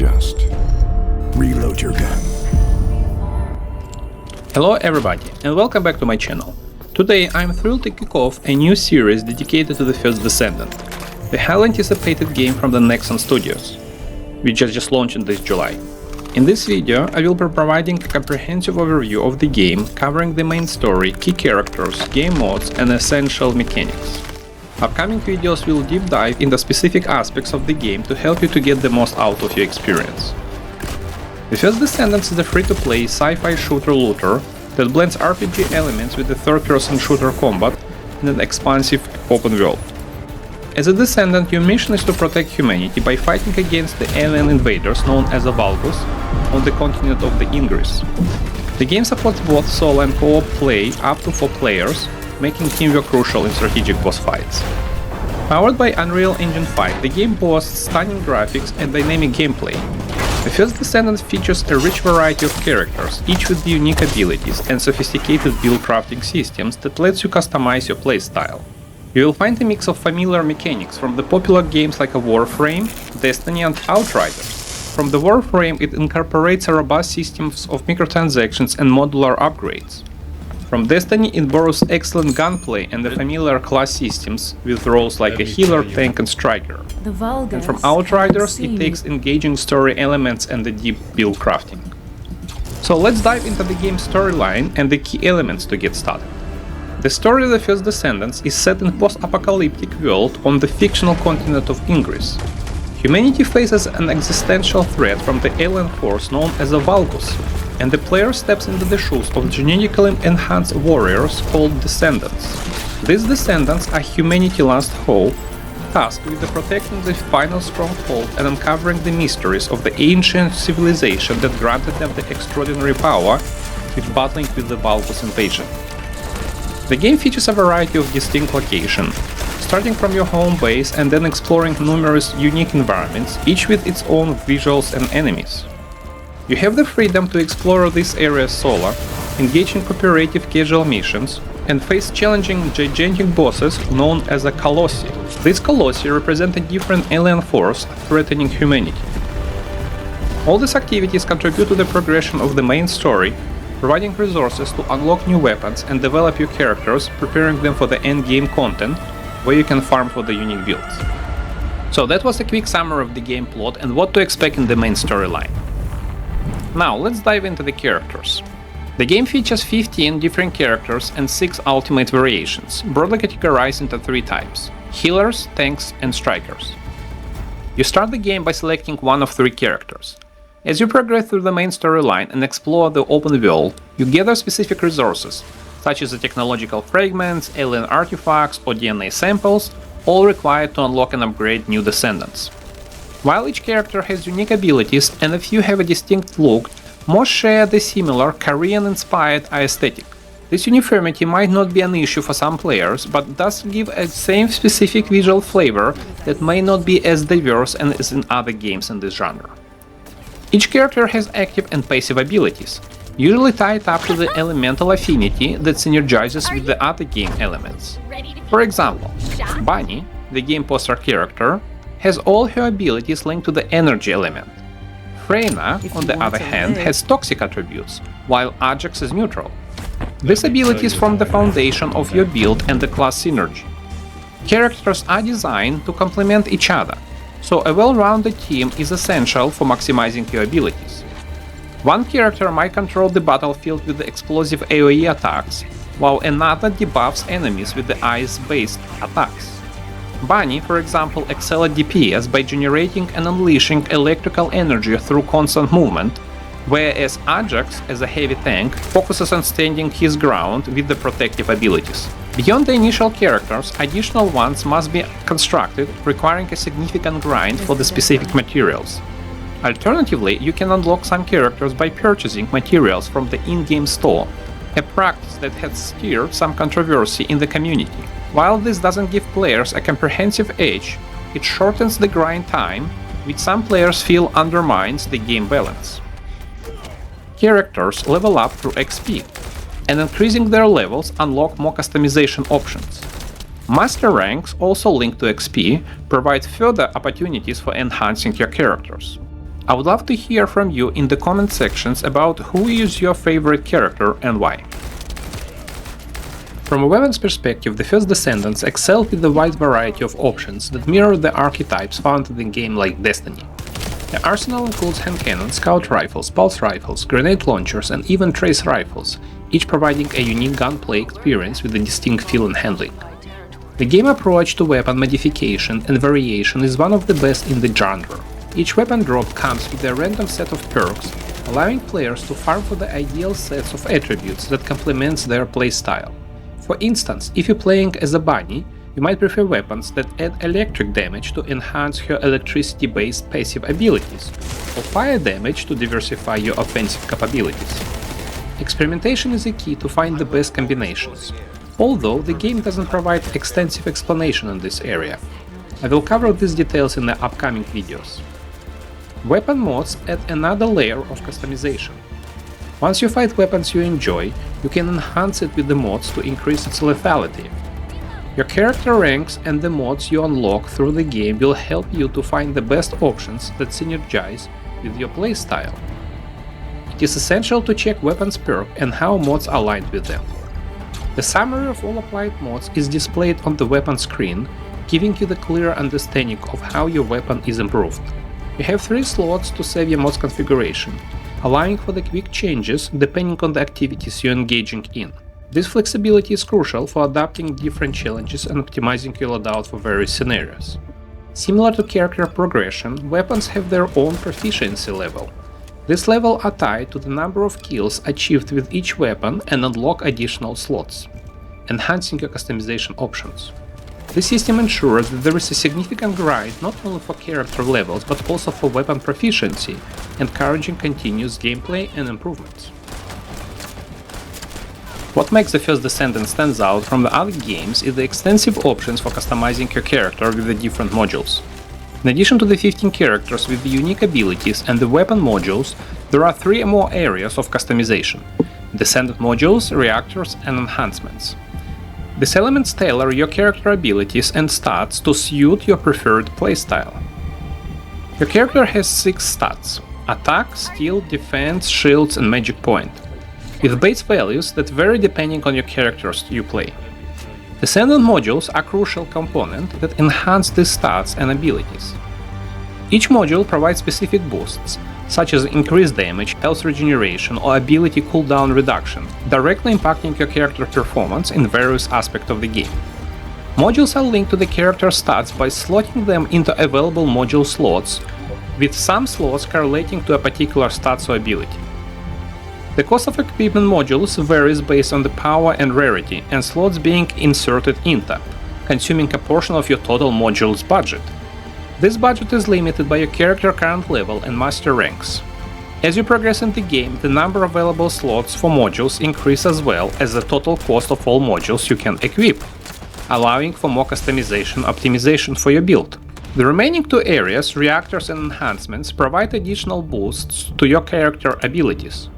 Just reload your gun. Hello everybody, and welcome back to my channel. Today I'm thrilled to kick off a new series dedicated to the First Descendant, the highly anticipated game from the Nexon Studios, which just launched in this July. In this video I will be providing a comprehensive overview of the game, covering the main story, key characters, game modes and essential mechanics. Upcoming videos will deep dive into specific aspects of the game to help you to get the most out of your experience. The First Descendants is a free-to-play sci-fi shooter-looter that blends RPG elements with the third-person shooter combat in an expansive open world. As a Descendant, your mission is to protect humanity by fighting against the alien invaders known as the Vulgus on the continent of the Ingris. The game supports both solo and co-op play up to 4 players, making teamwork crucial in strategic boss fights. Powered by Unreal Engine 5, the game boasts stunning graphics and dynamic gameplay. The First Descendant features a rich variety of characters, each with unique abilities and sophisticated build crafting systems that lets you customize your playstyle. You will find a mix of familiar mechanics from the popular games like Warframe, Destiny and Outriders. From the Warframe, it incorporates a robust systems of microtransactions and modular upgrades. From Destiny, it borrows excellent gunplay and the familiar class systems with roles like a healer, tank and striker. And from Outriders, it takes engaging story elements and the deep build crafting. So let's dive into the game's storyline and the key elements to get started. The story of the First Descendants is set in a post-apocalyptic world on the fictional continent of Ingris. Humanity faces an existential threat from the alien force known as the Vulgus, and the player steps into the shoes of genetically enhanced warriors called Descendants. These Descendants are humanity's last hope, tasked with protecting the final stronghold and uncovering the mysteries of the ancient civilization that granted them the extraordinary power with battling with the Vulgus invasion. The game features a variety of distinct locations, starting from your home base and then exploring numerous unique environments, each with its own visuals and enemies. You have the freedom to explore these areas solo, engage in cooperative casual missions, and face challenging gigantic bosses known as the Colossi. These Colossi represent a different alien force threatening humanity. All these activities contribute to the progression of the main story, providing resources to unlock new weapons and develop your characters, preparing them for the endgame content, where you can farm for the unique builds. So that was a quick summary of the game plot and what to expect in the main storyline. Now let's dive into the characters. The game features 15 different characters and 6 ultimate variations, broadly categorized into 3 types: healers, tanks and strikers. You start the game by selecting one of 3 characters. As you progress through the main storyline and explore the open world, you gather specific resources, such as the technological fragments, alien artifacts or DNA samples, all required to unlock and upgrade new Descendants. While each character has unique abilities and a few have a distinct look, most share the similar Korean-inspired aesthetic. This uniformity might not be an issue for some players, but does give a same specific visual flavor that may not be as diverse as in other games in this genre. Each character has active and passive abilities, usually tied up to the elemental affinity that synergizes with the other game elements. For example, Bunny, the game poster character, has all her abilities linked to the energy element. Freyna, on the other hand, has toxic attributes, while Ajax is neutral. These abilities form the foundation of your build and the class synergy. Characters are designed to complement each other, so a well-rounded team is essential for maximizing your abilities. One character might control the battlefield with the explosive AoE attacks, while another debuffs enemies with the ice-based attacks. Bunny, for example, excels at DPS by generating and unleashing electrical energy through constant movement, whereas Ajax, as a heavy tank, focuses on standing his ground with the protective abilities. Beyond the initial characters, additional ones must be constructed, requiring a significant grind for the specific materials. Alternatively, you can unlock some characters by purchasing materials from the in-game store, a practice that has stirred some controversy in the community. While this doesn't give players a comprehensive edge, it shortens the grind time, which some players feel undermines the game balance. Characters level up through XP, and increasing their levels unlock more customization options. Master ranks, also linked to XP, provide further opportunities for enhancing your characters. I would love to hear from you in the comment sections about who is your favorite character and why. From a weapons perspective, the First Descendants excel with a wide variety of options that mirror the archetypes found in the game like Destiny. The arsenal includes hand cannons, scout rifles, pulse rifles, grenade launchers, and even trace rifles, each providing a unique gunplay experience with a distinct feel and handling. The game approach to weapon modification and variation is one of the best in the genre. Each weapon drop comes with a random set of perks, allowing players to farm for the ideal sets of attributes that complements their playstyle. For instance, if you're playing as a bunny, you might prefer weapons that add electric damage to enhance her electricity-based passive abilities, or fire damage to diversify your offensive capabilities. Experimentation is a key to find the best combinations, although the game doesn't provide extensive explanation in this area. I will cover these details in the upcoming videos. Weapon mods add another layer of customization. Once you find weapons you enjoy, you can enhance it with the mods to increase its lethality. Your character ranks and the mods you unlock through the game will help you to find the best options that synergize with your playstyle. It is essential to check weapons perk and how mods are aligned with them. The summary of all applied mods is displayed on the weapon screen, giving you the clear understanding of how your weapon is improved. You have 3 slots to save your mod's configuration, allowing for the quick changes depending on the activities you're engaging in. This flexibility is crucial for adapting different challenges and optimizing your loadout for various scenarios. Similar to character progression, weapons have their own proficiency level. This level are tied to the number of kills achieved with each weapon and unlock additional slots, enhancing your customization options. This system ensures that there is a significant grind not only for character levels but also for weapon proficiency, encouraging continuous gameplay and improvements. What makes the First Descendant stands out from the other games is the extensive options for customizing your character with the different modules. In addition to the 15 characters with the unique abilities and the weapon modules, there are 3 more areas of customization: Descendant modules, reactors, and enhancements. These elements tailor your character abilities and stats to suit your preferred playstyle. Your character has 6 stats: attack, skill, defense, shields, and magic point, with base values that vary depending on your characters you play. Descendant modules are a crucial component that enhance these stats and abilities. Each module provides specific boosts, such as increased damage, health regeneration, or ability cooldown reduction, directly impacting your character performance in various aspects of the game. Modules are linked to the character stats by slotting them into available module slots, with some slots correlating to a particular stats or ability. The cost of equipment modules varies based on the power and rarity, and slots being inserted into, consuming a portion of your total modules budget. This budget is limited by your character current level and master ranks. As you progress in the game, the number of available slots for modules increase as well as the total cost of all modules you can equip, allowing for more customization optimization for your build. The remaining 2 areas, reactors and enhancements, provide additional boosts to your character abilities.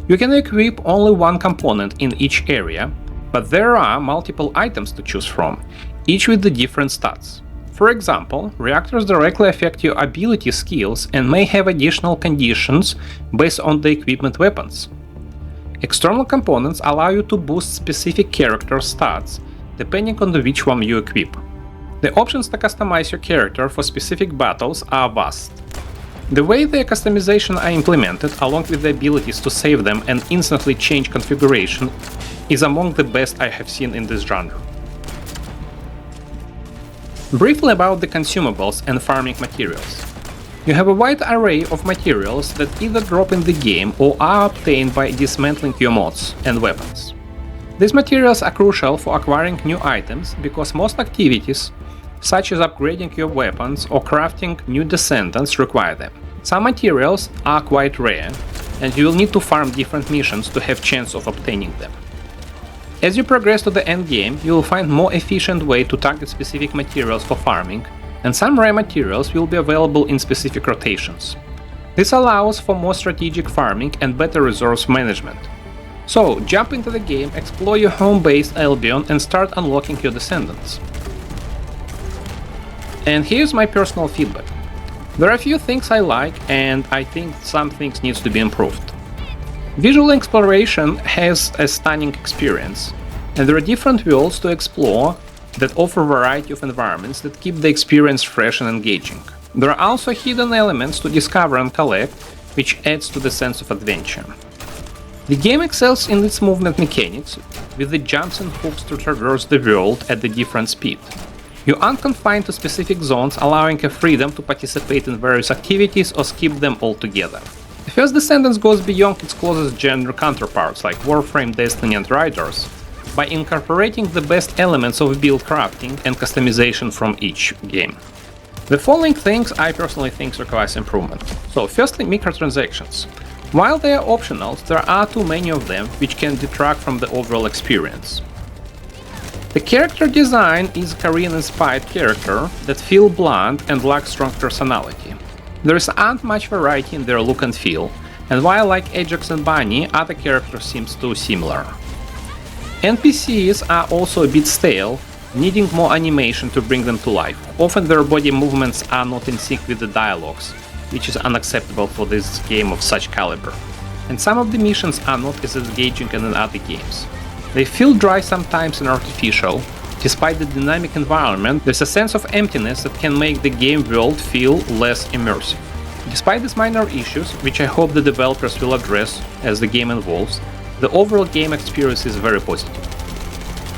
You can equip only one component in each area, but there are multiple items to choose from, each with the different stats. For example, reactors directly affect your ability skills and may have additional conditions based on the equipment weapons. External components allow you to boost specific character stats, depending on which one you equip. The options to customize your character for specific battles are vast. The way their customization are implemented, along with the abilities to save them and instantly change configuration, is among the best I have seen in this genre. Briefly about the consumables and farming materials. You have a wide array of materials that either drop in the game or are obtained by dismantling your mods and weapons. These materials are crucial for acquiring new items because most activities, such as upgrading your weapons or crafting new descendants, require them. Some materials are quite rare, and you will need to farm different missions to have chance of obtaining them. As you progress to the end game, you will find more efficient way to target specific materials for farming, and some rare materials will be available in specific rotations. This allows for more strategic farming and better resource management. So, jump into the game, explore your home-based Albion and start unlocking your descendants. And here's my personal feedback. There are a few things I like, and I think some things needs to be improved. Visual exploration has a stunning experience, and there are different worlds to explore that offer a variety of environments that keep the experience fresh and engaging. There are also hidden elements to discover and collect, which adds to the sense of adventure. The game excels in its movement mechanics, with the jumps and hooks to traverse the world at a different speed. You aren't confined to specific zones, allowing a freedom to participate in various activities or skip them altogether. The First Descendants goes beyond its closest genre counterparts like Warframe, Destiny and Riders by incorporating the best elements of build crafting and customization from each game. The following things I personally think requires improvement. So firstly, microtransactions. While they are optional, there are too many of them which can detract from the overall experience. The character design is a Korean-inspired character that feel bland and lack strong personality. There isn't much variety in their look and feel, and while like Ajax and Bunny, other characters seem too similar. NPCs are also a bit stale, needing more animation to bring them to life. Often their body movements are not in sync with the dialogues, which is unacceptable for this game of such caliber. And some of the missions are not as engaging as in other games. They feel dry sometimes and artificial. Despite the dynamic environment, there's a sense of emptiness that can make the game world feel less immersive. Despite these minor issues, which I hope the developers will address as the game evolves, the overall game experience is very positive.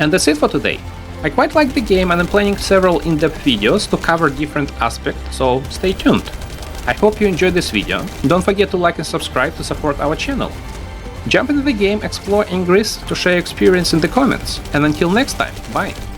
And that's it for today. I quite like the game and I'm planning several in-depth videos to cover different aspects, so stay tuned. I hope you enjoyed this video. Don't forget to like and subscribe to support our channel. Jump into the game, explore Ingris to share experience in the comments, and until next time, bye!